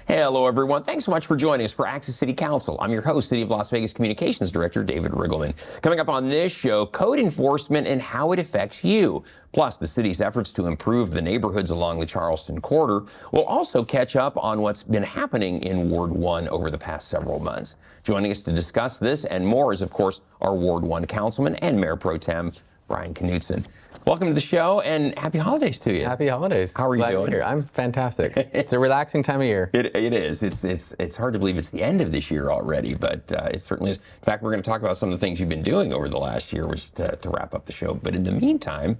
Hello, everyone. Thanks so much for joining us for Access City Council. I'm your host, City of Las Vegas Communications Director, David Riggleman. Coming up on this show, code enforcement and how it affects you. Plus, the city's efforts to improve the neighborhoods along the Charleston corridor. We'll also catch up on what's been happening in Ward 1 over the past several months. Joining us to discuss this and more is, of course, our Ward 1 Councilman and Mayor Pro Tem, Brian Knudsen. Welcome to the show and happy holidays to you. Happy holidays. How are you doing? Here. I'm fantastic. It's a relaxing time of year. It is. It's hard to believe it's the end of this year already, but it certainly is. In fact, we're going to talk about some of the things you've been doing over the last year, which to wrap up the show. But in the meantime,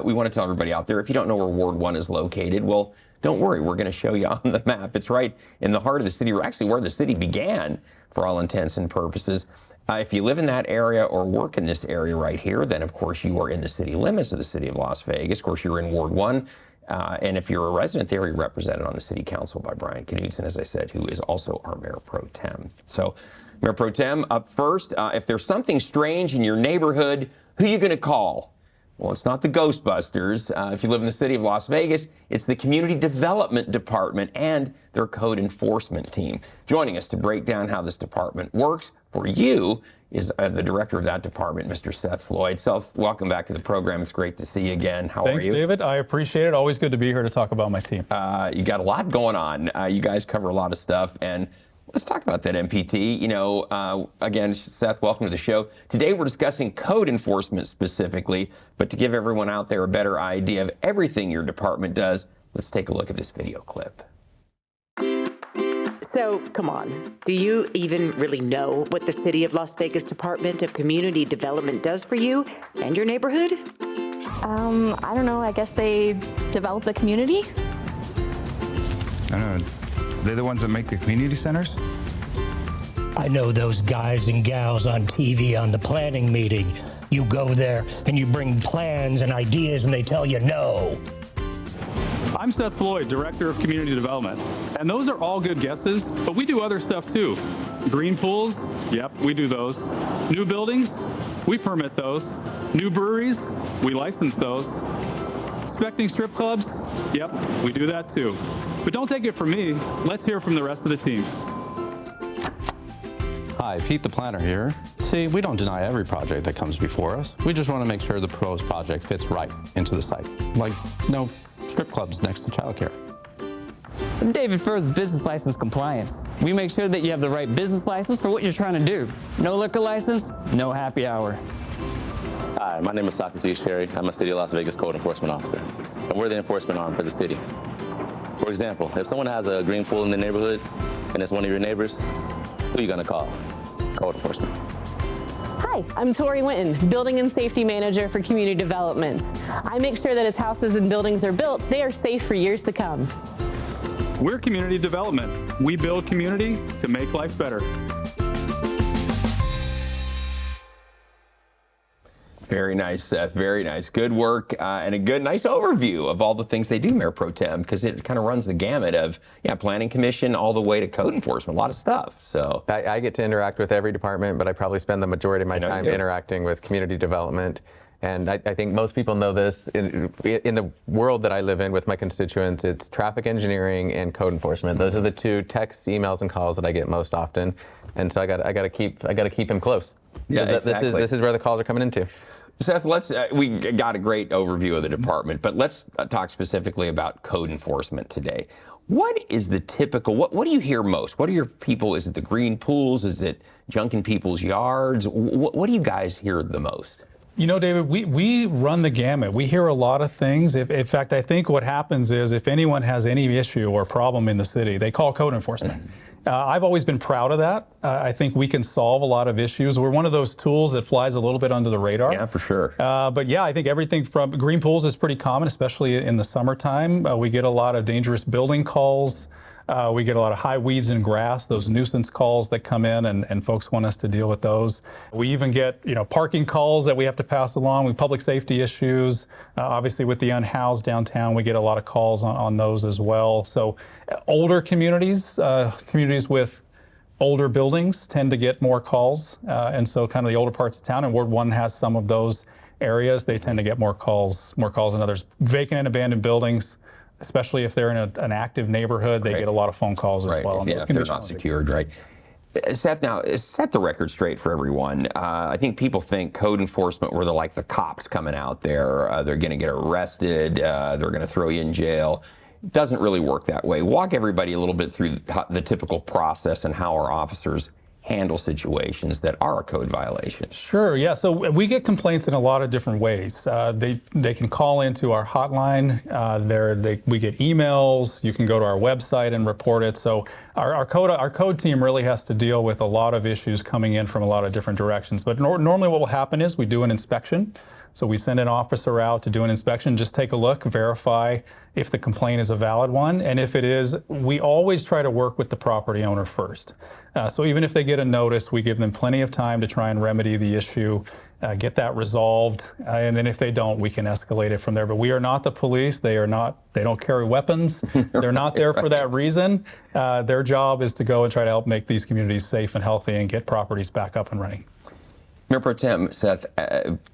we want to tell everybody out there, if you don't know where Ward 1 is located, well, don't worry. We're going to show you on the map. It's right in the heart of the city, or actually where the city began for all intents and purposes. If you live in that area or work in this area right here, then of course you are in the city limits of the city of Las Vegas. Of course, you're in Ward 1. And if you're a resident there, you're represented on the city council by Brian Knudsen, as I said, who is also our Mayor Pro Tem. So, Mayor Pro Tem, up first, if there's something strange in your neighborhood, who are you going to call? Well, it's not the Ghostbusters. If you live in the city of Las Vegas, it's the Community Development Department and their code enforcement team. Joining us to break down how this department works for you is the director of that department, Mr. Seth Floyd. Seth, welcome back to the program. It's great to see you again. How are you? Thanks, David. I appreciate it. Always good to be here to talk about my team. You got a lot going on. You guys cover a lot of stuff, and let's talk about that MPT. You know, again, Seth, welcome to the show. Today we're discussing code enforcement specifically, but to give everyone out there a better idea of everything your department does, let's take a look at this video clip. So, come on, do you even really know what the City of Las Vegas Department of Community Development does for you and your neighborhood? I don't know, I guess they develop the community? I don't know. They're the ones that make the community centers? I know those guys and gals on TV on the planning meeting. You go there and you bring plans and ideas and they tell you no. I'm Seth Floyd, Director of Community Development. And those are all good guesses, but we do other stuff too. Green pools, yep, we do those. New buildings, we permit those. New breweries, we license those. Inspecting strip clubs, yep, we do that too. But don't take it from me, let's hear from the rest of the team. Hi, Pete the planner here. See, we don't deny every project that comes before us. We just want to make sure the proposed project fits right into the site. Like, no strip clubs next to childcare. David Furr's business license compliance. We make sure that you have the right business license for what you're trying to do. No liquor license, no happy hour. Hi, my name is Socrates Cherry. I'm a City of Las Vegas Code Enforcement Officer, and we're the enforcement arm for the city. For example, if someone has a green pool in the neighborhood and it's one of your neighbors, who are you going to call? Code enforcement. Hi, I'm Tori Winton, Building and Safety Manager for Community Developments. I make sure that as houses and buildings are built, they are safe for years to come. We're community development. We build community to make life better. Very nice, Seth. Very nice. Good work and a good, nice overview of all the things they do, Mayor Pro Tem, because it kind of runs the gamut of, planning commission all the way to code enforcement, a lot of stuff. So I get to interact with every department, but I probably spend the majority of my time interacting with community development. And I think most people know this. In the world that I live in with my constituents, it's traffic engineering and code enforcement. Those are the two texts, emails, and calls that I get most often. And so I got to keep them close. Yeah, so exactly. This is where the calls are coming into. Seth, we got a great overview of the department, but let's talk specifically about code enforcement today. What is the typical, what do you hear most? What are your people, is it the green pools? Is it junk in people's yards? What do you guys hear the most? You know, David, we run the gamut. We hear a lot of things. In fact, I think what happens is if anyone has any issue or problem in the city, they call code enforcement. I've always been proud of that. I think we can solve a lot of issues. We're one of those tools that flies a little bit under the radar. Yeah, for sure. But yeah, I think everything from green pools is pretty common, especially in the summertime. We get a lot of dangerous building calls. We get a lot of high weeds and grass, those nuisance calls that come in, and folks want us to deal with those. We even get, parking calls that we have to pass along, with public safety issues. Obviously with the unhoused downtown, we get a lot of calls on those as well. So older communities, communities with older buildings tend to get more calls. And so kind of the older parts of town, and Ward 1 has some of those areas, they tend to get more calls than others. Vacant and abandoned buildings, especially if they're in an active neighborhood, they get a lot of phone calls as well. If they're not secured, right? Seth, now set the record straight for everyone. I think people think code enforcement were like the cops coming out there. They're going to get arrested. They're going to throw you in jail. It doesn't really work that way. Walk everybody a little bit through the typical process and how our officers handle situations that are a code violation. Sure, yeah. So we get complaints in a lot of different ways. They can call into our hotline. We get emails. You can go to our website and report it. So our code team really has to deal with a lot of issues coming in from a lot of different directions. But normally what will happen is we do an inspection. So we send an officer out to do an inspection, just take a look, verify if the complaint is a valid one. And if it is, we always try to work with the property owner first. So even if they get a notice, we give them plenty of time to try and remedy the issue, get that resolved. And then if they don't, we can escalate it from there. But we are not the police. They don't carry weapons. They're not there for that reason. Their job is to go and try to help make these communities safe and healthy and get properties back up and running. Mayor Pro Tem, Seth,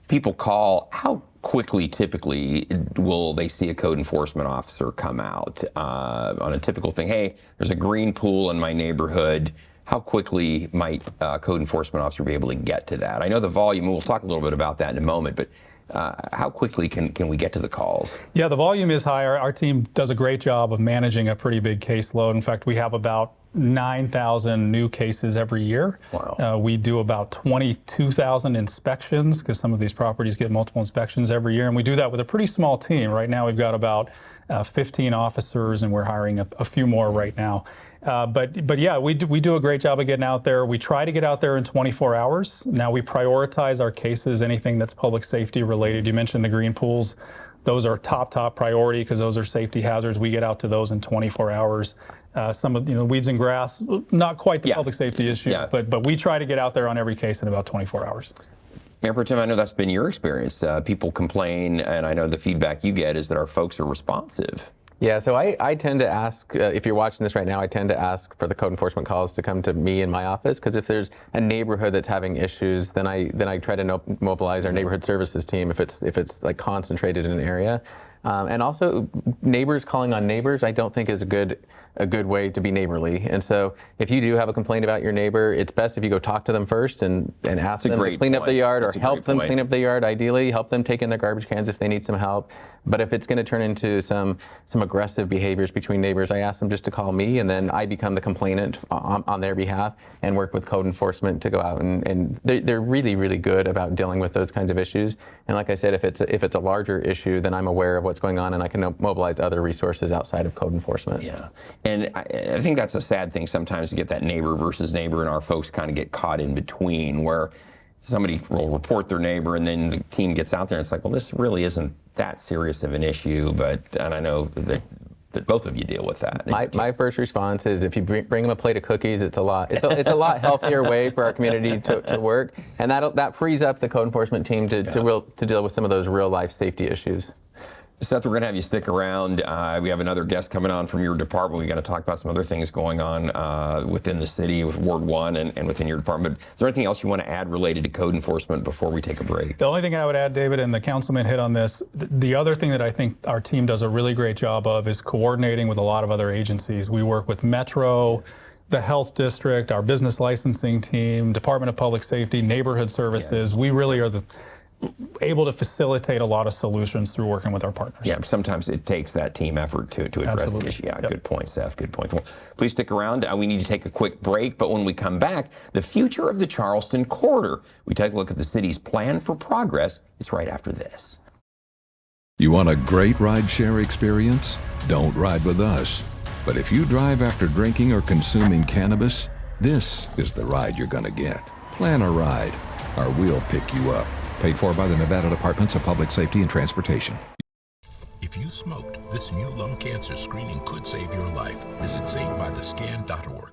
people call. How quickly, typically, will they see a code enforcement officer come out on a typical thing? Hey, there's a green pool in my neighborhood. How quickly might a code enforcement officer be able to get to that? I know the volume, we'll talk a little bit about that in a moment, but how quickly can we get to the calls? Yeah, the volume is higher. Our team does a great job of managing a pretty big caseload. In fact, we have about 9,000 new cases every year. Wow. We do about 22,000 inspections because some of these properties get multiple inspections every year, and we do that with a pretty small team. Right now we've got about 15 officers, and we're hiring a few more right now. But yeah, we do a great job of getting out there. We try to get out there in 24 hours. Now we prioritize our cases, anything that's public safety related. You mentioned the green pools. Those are top priority because those are safety hazards. We get out to those in 24 hours. Some of weeds and grass, not quite the public safety issue, but we try to get out there on every case in about 24 hours. Mayor Pro Tem, I know that's been your experience. People complain, and I know the feedback you get is that our folks are responsive. Yeah, so I tend to ask, if you're watching this right now, I tend to ask for the code enforcement calls to come to me in my office, because if there's a neighborhood that's having issues, then I try to mobilize our neighborhood services team if it's like concentrated in an area. And also, neighbors calling on neighbors, I don't think is a good way to be neighborly. And so, if you do have a complaint about your neighbor, it's best if you go talk to them first and ask them to clean up the yard, or help them clean up the yard. Ideally, help them take in their garbage cans if they need some help. But if it's going to turn into some aggressive behaviors between neighbors, I ask them just to call me, and then I become the complainant on their behalf and work with code enforcement to go out and they're really, really good about dealing with those kinds of issues. And like I said, if it's a larger issue, then I'm aware of what's going on and I can mobilize other resources outside of code enforcement. Yeah, and I think that's a sad thing sometimes to get that neighbor versus neighbor, and our folks kind of get caught in between where somebody will report their neighbor and then the team gets out there and it's like, well, this really isn't that serious of an issue, and I know that both of you deal with that. My first response is if you bring them a plate of cookies, it's a lot healthier way for our community to work, and that frees up the code enforcement team to deal with some of those real life safety issues. Seth, we're going to have you stick around. We have another guest coming on from your department. We're going to talk about some other things going on within the city with Ward 1 and within your department. Is there anything else you want to add related to code enforcement before we take a break? The only thing I would add, David, and the councilman hit on this, the other thing that I think our team does a really great job of is coordinating with a lot of other agencies. We work with Metro, the Health District, our business licensing team, Department of Public Safety, Neighborhood Services. Yeah. We really are able to facilitate a lot of solutions through working with our partners. Yeah, sometimes it takes that team effort to address the issue. Yeah, Good point, Seth. Good point. Well, please stick around. We need to take a quick break, but when we come back, the future of the Charleston corridor. We take a look at the city's plan for progress. It's right after this. You want a great ride-share experience? Don't ride with us. But if you drive after drinking or consuming cannabis, this is the ride you're going to get. Plan a ride. Or we'll pick you up. Paid for by the Nevada Departments of Public Safety and Transportation. If you smoked, this new lung cancer screening could save your life. Visit SaveByTheScan.org.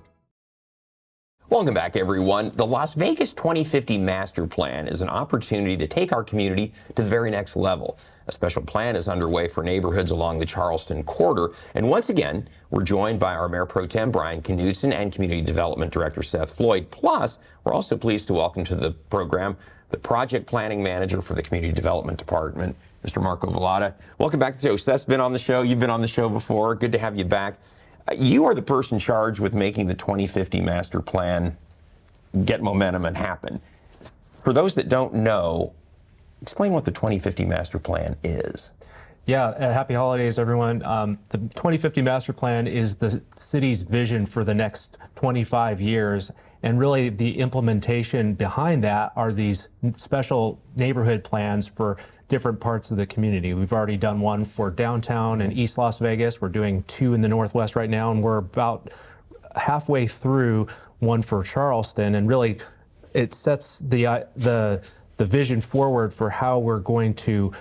Welcome back, everyone. The Las Vegas 2050 Master Plan is an opportunity to take our community to the very next level. A special plan is underway for neighborhoods along the Charleston corridor. And once again, we're joined by our Mayor Pro Tem, Brian Knudsen, and Community Development Director, Seth Floyd. Plus, we're also pleased to welcome to the program the Project Planning Manager for the Community Development Department, Mr. Marco Vallata. Welcome back to the show. Seth's been on the show. You've been on the show before. Good to have you back. You are the person charged with making the 2050 master plan get momentum and happen. For those that don't know, explain what the 2050 master plan is. Yeah, happy holidays, everyone. The 2050 master plan is the city's vision for the next 25 years. And really the implementation behind that are these special neighborhood plans for different parts of the community. We've already done one for downtown and East Las Vegas. We're doing 2 in the Northwest right now, and we're about halfway through one for Charleston. And really, it sets the vision forward for how we're going to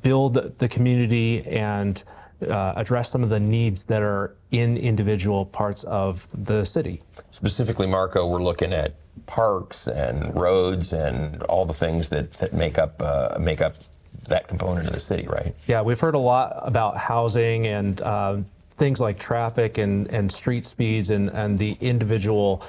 build the community and address some of the needs that are in individual parts of the city. Specifically, Marco, we're looking at parks and roads and all the things that make up that component of the city, right? Yeah, we've heard a lot about housing and things like traffic and street speeds and the individual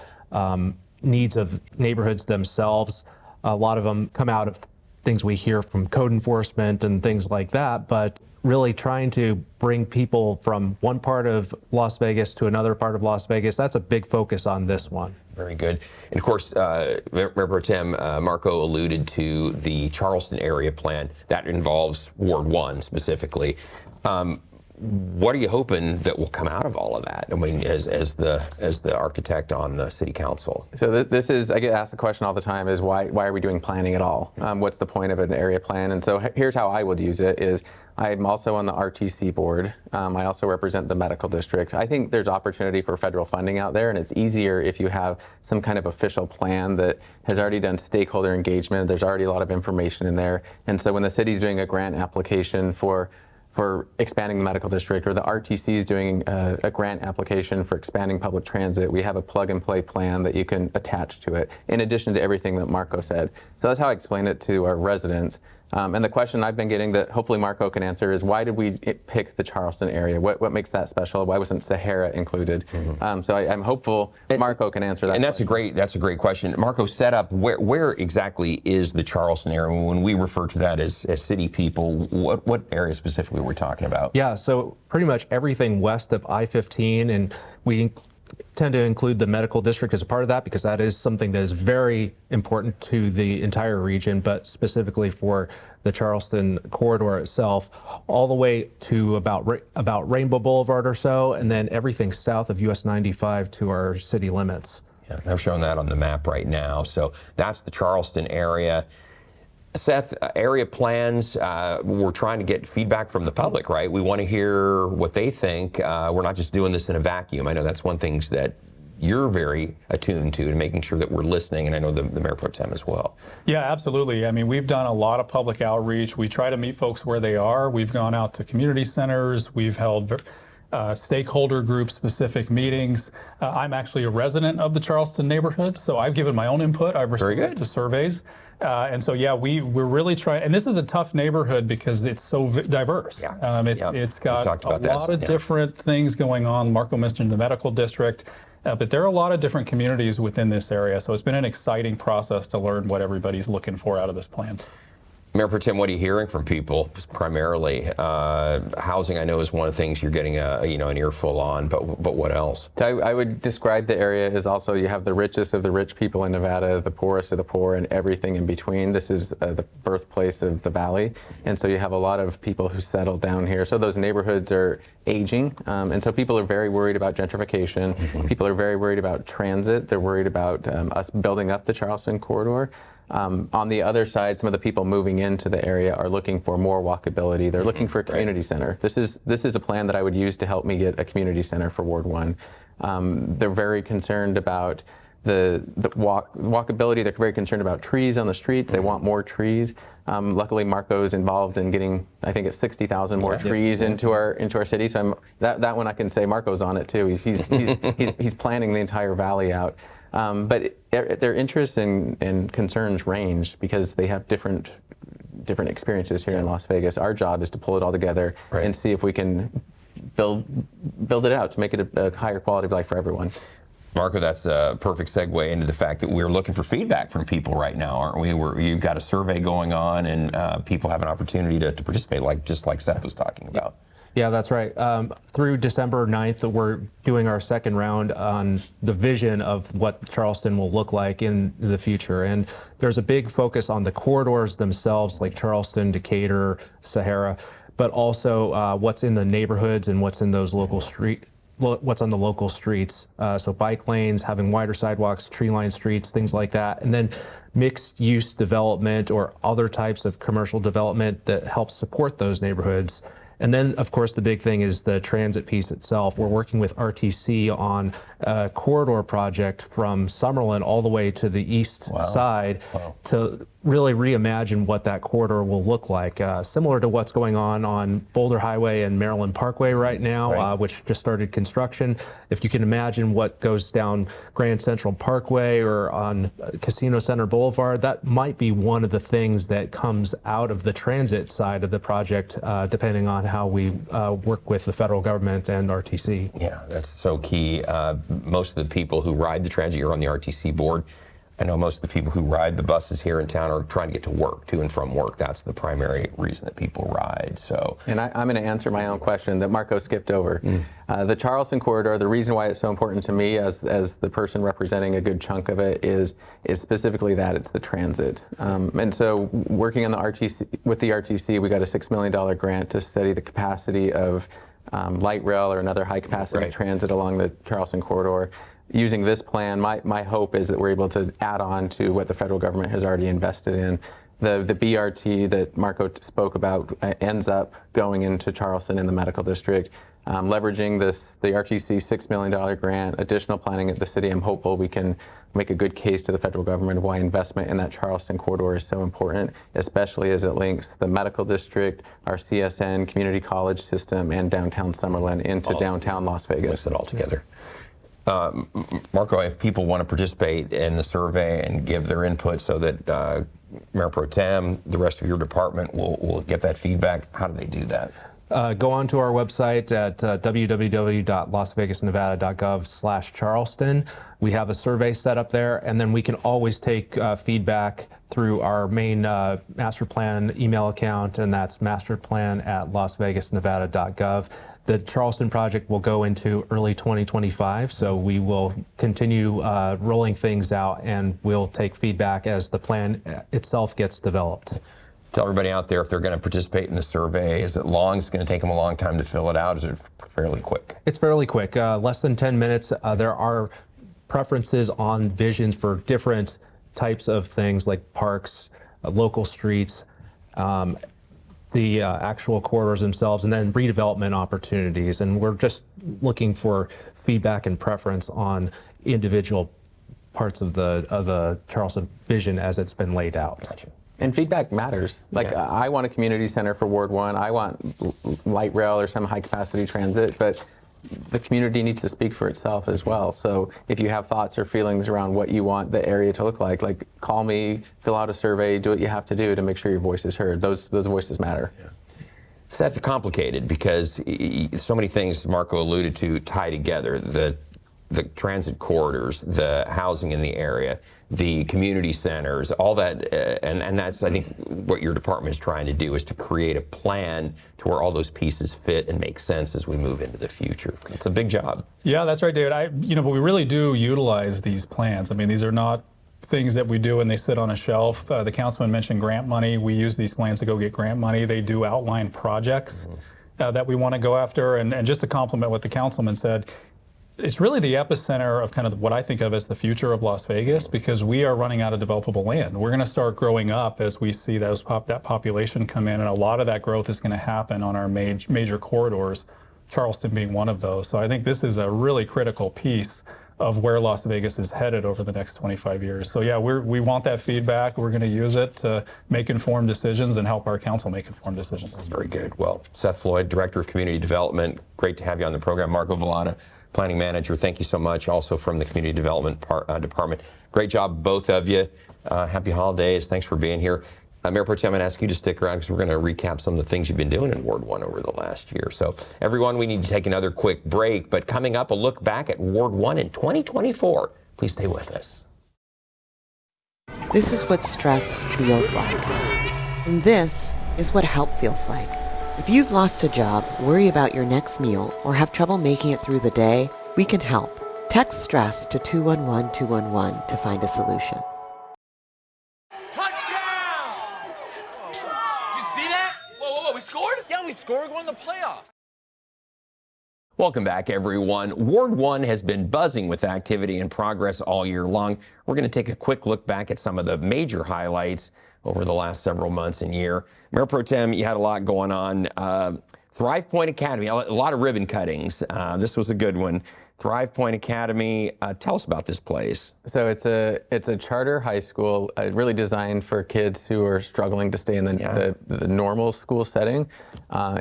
needs of neighborhoods themselves. A lot of them come out of things we hear from code enforcement and things like that, but really trying to bring people from one part of Las Vegas to another part of Las Vegas, that's a big focus on this one. Very good. And of course, Mayor Pro Tem Marco alluded to the Charleston area plan. That involves Ward 1 specifically. What are you hoping that will come out of all of that? I mean, as the architect on the city council. So this is, I get asked the question all the time, is why are we doing planning at all? What's the point of an area plan? And so here's how I would use it is, I'm also on the RTC board. I also represent the medical district. I think there's opportunity for federal funding out there, and it's easier if you have some kind of official plan that has already done stakeholder engagement. There's already a lot of information in there. And so when the city's doing a grant application for expanding the medical district, or the RTC is doing a grant application for expanding public transit, we have a plug-and-play plan that you can attach to it, in addition to everything that Marco said. So that's how I explain it to our residents. And the question I've been getting that hopefully Marco can answer is, why did we pick the Charleston area? What makes that special? Why wasn't Sahara included? So I'm hopeful Marco can answer that. And that's a great question. Marco, set up where exactly is the Charleston area? When we refer to that as city people, what area specifically we're talking about? Yeah, so pretty much everything west of I-15, and we tend to include the medical district as a part of that because that is something that is very important to the entire region, but specifically for the Charleston corridor itself, all the way to about Rainbow Boulevard or so, and then everything south of US 95 to our city limits. Yeah, I've shown that on the map right now. So that's the Charleston area. Seth, area plans, we're trying to get feedback from the public, right? We want to hear what they think. We're not just doing this in a vacuum. I know that's one thing that you're very attuned to making sure that we're listening, and I know the Mayor Pro Tem as well. Yeah, absolutely. I mean, we've done a lot of public outreach. We try to meet folks where they are. We've gone out to community centers. We've held stakeholder group specific meetings. I'm actually a resident of the Charleston neighborhood, so I've given my own input. I've responded to surveys. And so, yeah, we're really trying, and this is a tough neighborhood because it's so diverse. Yeah. It's got a lot of different things going on. Marco mentioned the medical district, but there are a lot of different communities within this area. So it's been an exciting process to learn what everybody's looking for out of this plan. Mayor Pro Tem, what are you hearing from people primarily? Housing, I know, is one of the things you're getting an earful on, but what else? So I would describe the area as also, you have the richest of the rich people in Nevada, the poorest of the poor, and everything in between. This is the birthplace of the valley, and so you have a lot of people who settle down here. So those neighborhoods are aging, and so people are very worried about gentrification. People are very worried about transit. They're worried about us building up the Charleston corridor. On the other side, some of the people moving into the area are looking for more walkability. They're looking for a community center. This is a plan that I would use to help me get a community center for Ward 1. They're very concerned about the walkability. They're very concerned about trees on the streets. They want more trees. Luckily, Marco's involved in getting, I think it's 60,000 more trees into our city. So that one I can say Marco's on it too. He's planning the entire valley out. But their interests and concerns range because they have different experiences here in Las Vegas. Our job is to pull it all together and see if we can build it out to make it a higher quality of life for everyone. Marco, that's a perfect segue into the fact that we're looking for feedback from people right now, aren't we? You've got a survey going on, and people have an opportunity to participate, just like Seth was talking about. Yeah, that's right. Through December 9th, we're doing our second round on the vision of what Charleston will look like in the future. And there's a big focus on the corridors themselves, like Charleston, Decatur, Sahara, but also what's in the neighborhoods and what's in those what's on the local streets. So bike lanes, having wider sidewalks, tree-lined streets, things like that. And then mixed-use development or other types of commercial development that helps support those neighborhoods. And then, of course, the big thing is the transit piece itself. We're working with RTC on a corridor project from Summerlin all the way to the east side to really reimagine what that corridor will look like. Similar to what's going on Boulder Highway and Maryland Parkway right now, which just started construction. If you can imagine what goes down Grand Central Parkway or on Casino Center Boulevard, that might be one of the things that comes out of the transit side of the project, depending on how we work with the federal government and RTC. Yeah, that's so key. Most of the people who ride the transit, you're on the RTC board. I know most of the people who ride the buses here in town are trying to get to work, to and from work. That's the primary reason that people ride. So, and I'm going to answer my own question that Marco skipped over. The Charleston corridor, the reason why it's so important to me as the person representing a good chunk of it is specifically that it's the transit. And so working on the RTC, with the RTC, we got a $6 million grant to study the capacity of light rail or another high capacity transit along the Charleston corridor. Using this plan, my hope is that we're able to add on to what the federal government has already invested in. The BRT that Marco spoke about ends up going into Charleston in the medical district. Leveraging the RTC $6 million grant, additional planning at the city, I'm hopeful we can make a good case to the federal government of why investment in that Charleston corridor is so important, especially as it links the medical district, our CSN, community college system, and downtown Summerlin into downtown Las Vegas. Mix it all together. Marco, if people want to participate in the survey and give their input so that Mayor Pro Tem, the rest of your department will get that feedback, how do they do that? Go on to our website at www.lasvegasnevada.gov/Charleston. We have a survey set up there, and then we can always take feedback through our main master plan email account, and that's masterplan@lasvegasnevada.gov. The Charleston project will go into early 2025, so we will continue rolling things out, and we'll take feedback as the plan itself gets developed. Tell everybody out there if they're going to participate in the survey, is it long? Is it going to take them a long time to fill it out? Is it fairly quick? It's fairly quick, less than 10 minutes. There are preferences on visions for different types of things like parks, local streets, the actual corridors themselves, and then redevelopment opportunities. And we're just looking for feedback and preference on individual parts of the Charleston vision as it's been laid out. Gotcha. And feedback matters. Like, I want a community center for Ward 1. I want light rail or some high capacity transit, but the community needs to speak for itself as well. So if you have thoughts or feelings around what you want the area to look like call me, fill out a survey, do what you have to do to make sure your voice is heard. Those voices matter. Yeah. Seth, complicated because so many things Marco alluded to tie together. The transit corridors, the housing in the area, the community centers, all that, and that's, I think, what your department is trying to do is to create a plan to where all those pieces fit and make sense as we move into the future. It's a big job. Yeah, that's right, David. But we really do utilize these plans. I mean, these are not things that we do and they sit on a shelf. The councilman mentioned grant money. We use these plans to go get grant money. They do outline projects that we want to go after. And just to complement what the councilman said, it's really the epicenter of kind of what I think of as the future of Las Vegas, because we are running out of developable land. We're going to start growing up as we see that population come in, and a lot of that growth is going to happen on our major corridors, Charleston being one of those. So I think this is a really critical piece of where Las Vegas is headed over the next 25 years. So yeah, we want that feedback. We're going to use it to make informed decisions and help our council make informed decisions. Very good. Well, Seth Floyd, Director of Community Development, great to have you on the program. Marco Villada, Planning Manager, thank you so much, also from the Community Development Department. Great job, both of you. Happy holidays. Thanks for being here. Mayor Pro Tem, I'm going to ask you to stick around because we're going to recap some of the things you've been doing in Ward 1 over the last year. So, everyone, we need to take another quick break, but coming up, a look back at Ward 1 in 2024. Please stay with us. This is what stress feels like. And this is what help feels like. If you've lost a job, worry about your next meal, or have trouble making it through the day, we can help. Text STRESS to 211-211 to find a solution. We scored? Yeah, we scored. We're going to the playoffs. Welcome back, everyone. Ward 1 has been buzzing with activity and progress all year long. We're going to take a quick look back at some of the major highlights over the last several months and year. Mayor Pro Tem, you had a lot going on. Thrive Point Academy, a lot of ribbon cuttings. This was a good one. Thrive Point Academy, tell us about this place. So it's a charter high school, really designed for kids who are struggling to stay in the normal school setting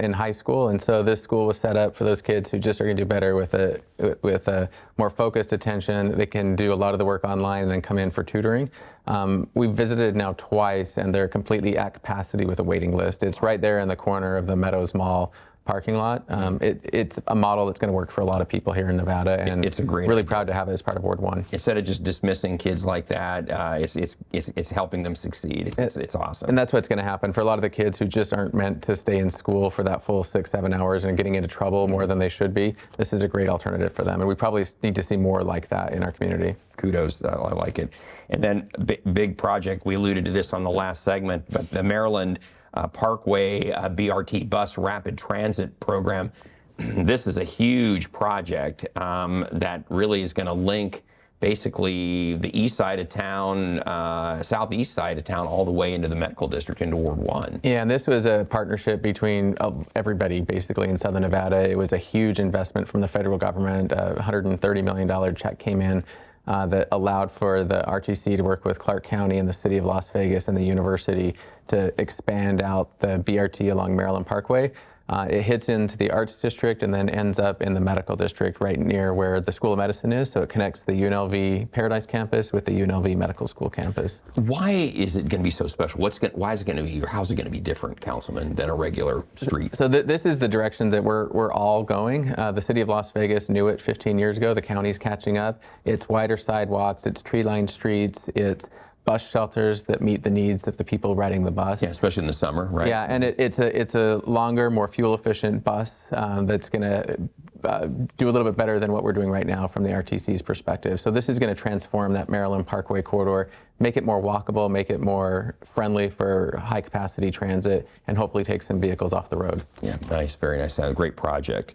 in high school. And so this school was set up for those kids who just are going to do better with a more focused attention. They can do a lot of the work online and then come in for tutoring. We've visited now twice, and they're completely at capacity with a waiting list. It's right there in the corner of the Meadows Mall parking lot. It's a model that's going to work for a lot of people here in Nevada, and it's a great really proud to have it as part of Ward 1. Instead of just dismissing kids like that, it's helping them succeed. It's awesome. And that's what's going to happen for a lot of the kids who just aren't meant to stay in school for that full 6-7 hours and getting into trouble more than they should be. This is a great alternative for them, and we probably need to see more like that in our community. Kudos, I like it. And then big project, we alluded to this on the last segment, but the Maryland Parkway BRT bus rapid transit program. This is a huge project that really is going to link basically the east side of town, southeast side of town, all the way into the medical district, into Ward 1. Yeah, and this was a partnership between everybody basically in Southern Nevada. It was a huge investment from the federal government. A $130 million check came in that allowed for the RTC to work with Clark County and the city of Las Vegas and the university to expand out the BRT along Maryland Parkway. It hits into the Arts District and then ends up in the Medical District right near where the School of Medicine is. So it connects the UNLV Paradise campus with the UNLV Medical School campus. Why is it going to be so special? Why is it going to be, or how is it going to be different, Councilman, than a regular street? So this is the direction that we're all going. The city of Las Vegas knew it 15 years ago. The county's catching up. It's wider sidewalks, it's tree-lined streets, it's bus shelters that meet the needs of the people riding the bus. Yeah, especially in the summer, right? Yeah, and it's a longer, more fuel-efficient bus that's going to do a little bit better than what we're doing right now from the RTC's perspective. So this is going to transform that Maryland Parkway corridor, make it more walkable, make it more friendly for high-capacity transit, and hopefully take some vehicles off the road. Yeah, nice, very nice. Great project.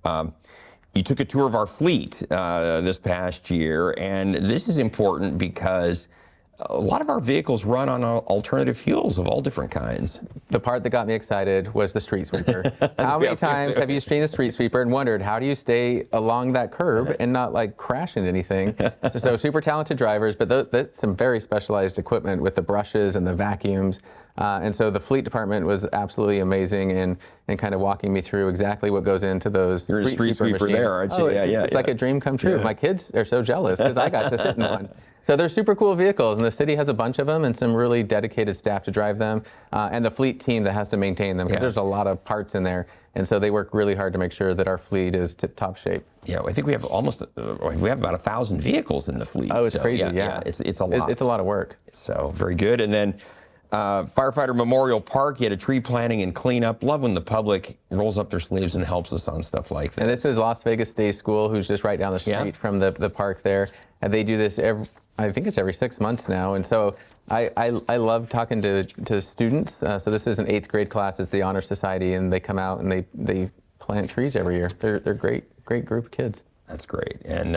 You took a tour of our fleet this past year, and this is important because a lot of our vehicles run on alternative fuels of all different kinds. The part that got me excited was the street sweeper. How many times have you seen a street sweeper and wondered, how do you stay along that curb and not like crash into anything? So super talented drivers, but that's some very specialized equipment with the brushes and the vacuums. And so the fleet department was absolutely amazing in kind of walking me through exactly what goes into those You're a street sweeper machines. there, aren't you? It's like a dream come true. My kids are so jealous because I got to sit in one. So they're super cool vehicles, and the city has a bunch of them and some really dedicated staff to drive them, and the fleet team that has to maintain them because there's a lot of parts in there. And so they work really hard to make sure that our fleet is tip-top shape. Yeah, I think we have about 1,000 vehicles in the fleet. Oh, it's crazy, yeah. It's a lot. It's a lot of work. So very good. And then Firefighter Memorial Park, you had a tree planting and cleanup. Love when the public rolls up their sleeves and helps us on stuff like that. And this is Las Vegas Day School, who's just right down the street from the park there. And they do this I think it's every 6 months now. And so I love talking to students. So this is an 8th grade class. It's the Honor Society, and they come out and they plant trees every year. They're great group of kids. That's great. And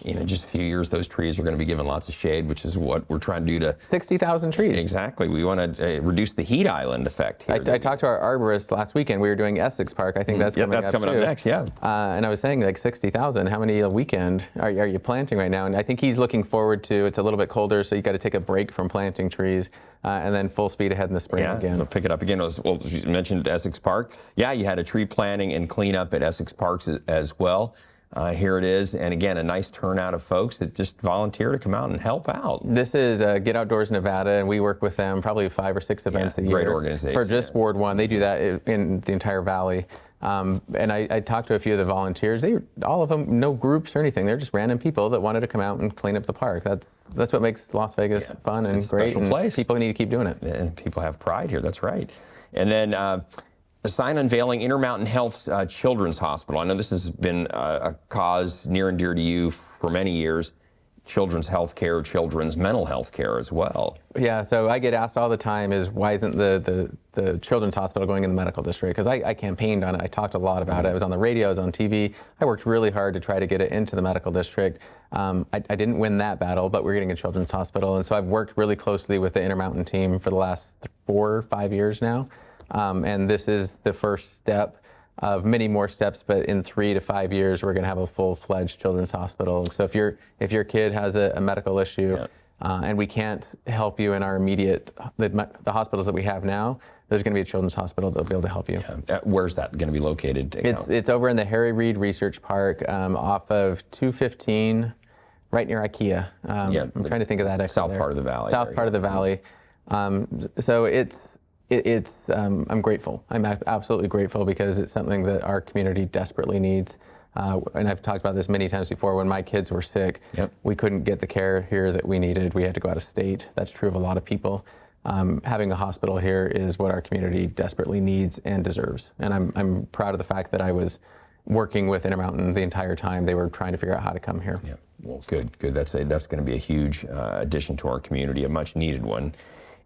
in just a few years, those trees are going to be given lots of shade, which is what we're trying to do to 60,000 trees. Exactly. We want to reduce the heat island effect here. I talked to our arborist last weekend. We were doing Essex Park. I think that's coming up coming too. Up next, yeah. And I was saying like 60,000. How many a weekend are you planting right now? And I think he's looking forward to. It's a little bit colder, so you got to take a break from planting trees, and then full speed ahead in the spring again. We'll pick it up again. You mentioned Essex Park. Yeah, you had a tree planting and cleanup at Essex Parks as well. Here it is, and again, a nice turnout of folks that just volunteer to come out and help out. This is Get Outdoors Nevada, and we work with them probably 5 or 6 events a year. Great organization. For just Ward 1, they do that in the entire valley. And I talked to a few of the volunteers. All of them, no groups or anything. They're just random people that wanted to come out and clean up the park. That's what makes Las Vegas fun and great. Special place. People need to keep doing it. And people have pride here. That's right. And then a sign unveiling Intermountain Health's Children's Hospital. I know this has been a cause near and dear to you for many years. Children's health care, children's mental health care as well. Yeah, so I get asked all the time is why isn't the Children's Hospital going in the medical district? Because I campaigned on it. I talked a lot about it. I was on the radio, I was on TV. I worked really hard to try to get it into the medical district. I didn't win that battle, but we're getting a Children's Hospital. And so I've worked really closely with the Intermountain team for the last 4 or 5 years now. And this is the first step of many more steps, but in 3 to 5 years, we're going to have a full-fledged children's hospital. So if your kid has a medical issue and we can't help you in our immediate, the hospitals that we have now, there's going to be a children's hospital that'll be able to help you. Where's that going to be located? It's over in the Harry Reid Research Park off of 215, right near IKEA. I'm trying to think of that. South part of the valley. South part of the valley. So I'm grateful. I'm absolutely grateful because it's something that our community desperately needs. And I've talked about this many times before. When my kids were sick, we couldn't get the care here that we needed. We had to go out of state. That's true of a lot of people. Having a hospital here is what our community desperately needs and deserves. And I'm proud of the fact that I was working with Intermountain the entire time. They were trying to figure out how to come here. Yeah. Well, good. That's going to be a huge addition to our community, a much needed one.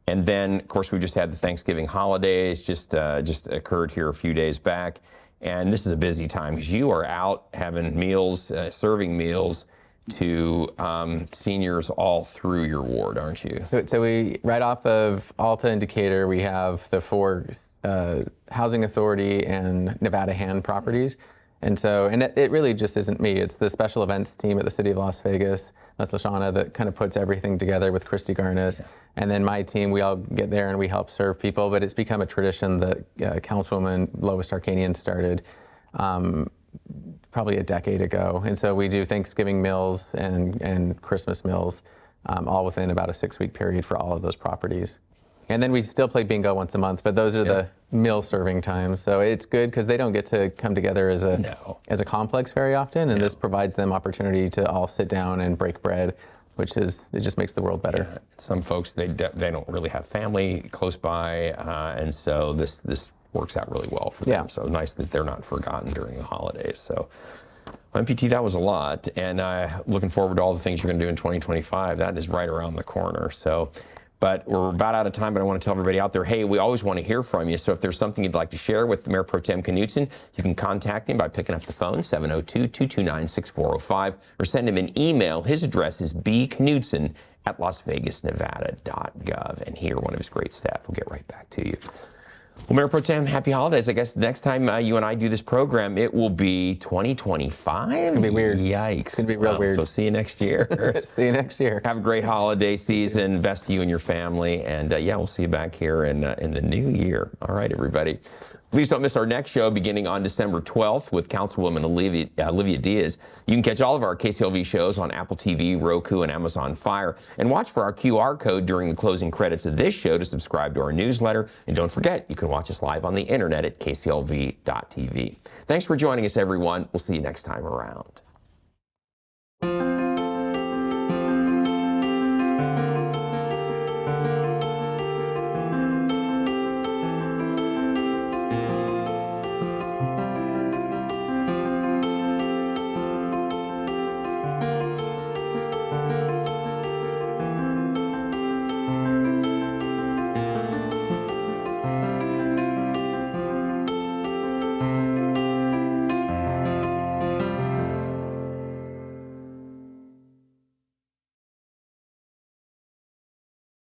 And then, of course, we just had the Thanksgiving holidays, just occurred here a few days back. And this is a busy time because you are out having meals, serving meals to seniors all through your ward, aren't you? So we, right off of Alta and Decatur, we have the 4 Housing Authority and Nevada Hand properties. And so, it really just isn't me. It's the special events team at the City of Las Vegas, that's LaShawna, that kind of puts everything together with Christy Garnis. Yeah. And then my team, we all get there and we help serve people. But it's become a tradition that Councilwoman Lois Tarkanian started probably a decade ago. And so we do Thanksgiving meals and Christmas meals all within about a 6-week period for all of those properties. And then we still play bingo once a month, but those are the meal serving times. So it's good because they don't get to come together as a complex very often, and this provides them opportunity to all sit down and break bread, it just makes the world better. Yeah. Some folks, they don't really have family close by, and so this works out really well for them. So nice that they're not forgotten during the holidays. So MPT, that was a lot, and looking forward to all the things you're going to do in 2025. That is right around the corner. So. But we're about out of time, but I want to tell everybody out there, hey, we always want to hear from you. So if there's something you'd like to share with Mayor Pro Tem Knudsen, you can contact him by picking up the phone, 702-229-6405, or send him an email. His address is bknudsen@lasvegasnevada.gov. And here, one of his great staff will get right back to you. Well, Mayor Pro Tem, happy holidays. I guess next time you and I do this program, it will be 2025. It's going to be weird. Yikes. It's going to be real weird. So see you next year. See you next year. Have a great holiday season. Best to you and your family. And we'll see you back here in the new year. All right, everybody. Please don't miss our next show beginning on December 12th with Councilwoman Olivia Diaz. You can catch all of our KCLV shows on Apple TV, Roku, and Amazon Fire. And watch for our QR code during the closing credits of this show to subscribe to our newsletter. And don't forget, you can watch us live on the internet at kclv.tv. Thanks for joining us, everyone. We'll see you next time around.